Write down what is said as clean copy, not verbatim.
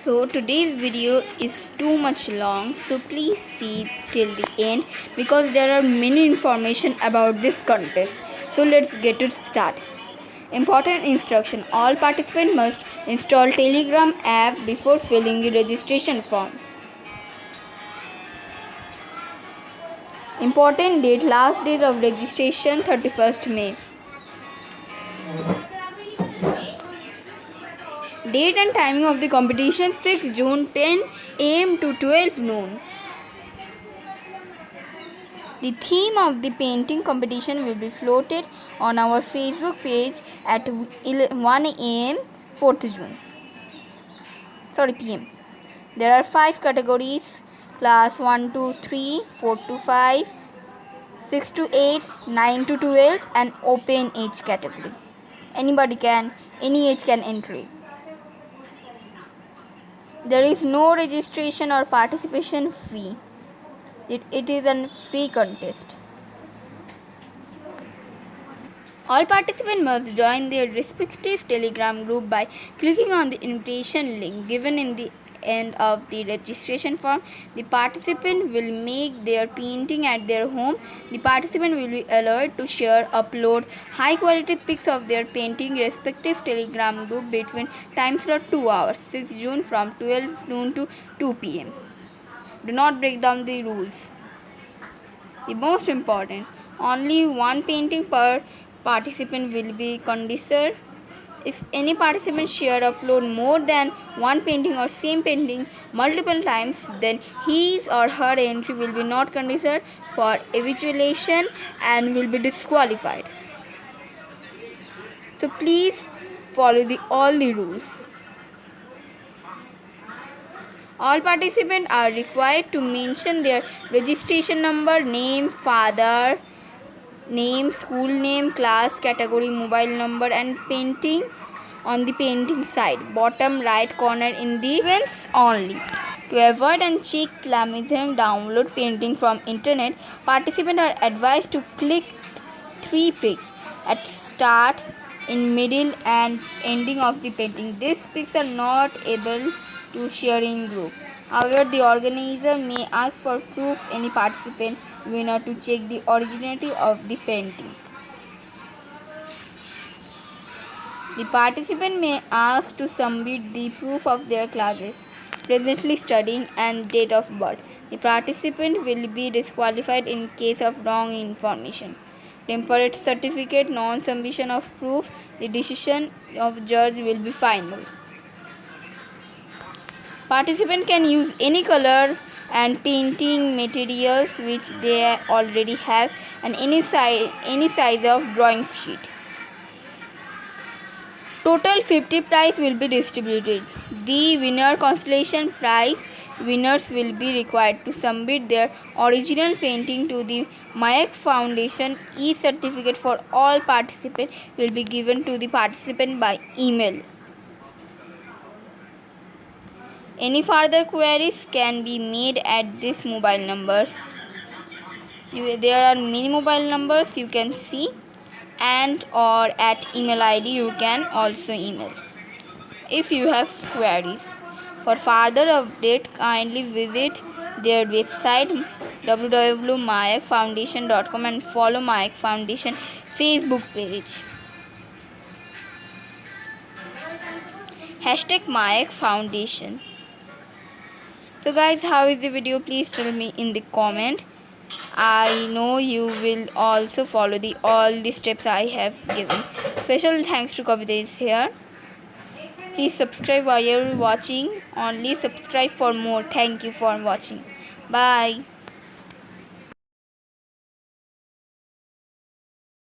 So today's video is too much long, so please see till the end because there are many information about this contest. So let's get it started. Important instruction: all participants must install Telegram app before filling the registration form. Important date: last date of registration 31st May. Date and timing of the competition 6 June 10 am to 12 noon. The theme of the painting competition will be floated on our Facebook page at 1 am 4th June. PM. There are 5 categories: class 1 to 3, 4 to 5, 6 to 8, 9 to 12 and open age category. Any age can enter. There is no registration or participation fee. It is a free contest. All participants must join their respective Telegram group by clicking on the invitation link given in the end of the registration form. The participant will make their painting at their home. The participant will be allowed to share, upload high quality pics of their painting respective Telegram group between time slot 2 hours 6 June from 12 noon to 2 pm. Do not break down the rules. The most important, only one painting per participant will be considered. If any participant share upload more than one painting or same painting multiple times, then his or her entry will be not considered for evaluation and will be disqualified. So please follow all the rules. All participants are required to mention their registration number, name, father name, school name, class, category, mobile number and painting on the painting side, bottom right corner in the events only. To avoid and check plagiarism, download painting from internet, participants are advised to click 3 pics at start, in middle and ending of the painting. These pics are not able to share in group. However, the organizer may ask for proof any participant winner to check the originality of the painting. The participant may ask to submit the proof of their classes, presently studying and date of birth. The participant will be disqualified in case of wrong information. Temporary certificate, non-submission of proof, the decision of judge will be final. Participants can use any color and painting materials which they already have and any size of drawing sheet. Total 50 prize will be distributed. The winner consolation prize winners will be required to submit their original painting to the Mayak Foundation. E-certificate for all participants will be given to the participant by email. Any further queries can be made at these mobile numbers. There are many mobile numbers you can see, and or at email ID you can also email if you have queries. For further update, kindly visit their website www.mayakfoundation.com and follow Mayak Foundation Facebook page. #Mayak Foundation. So guys, how is the video? Please tell me in the comment. I know you will also follow all the steps I have given. Special thanks to Kavita is here. Please subscribe while you're watching. Only subscribe for more. Thank you for watching. Bye.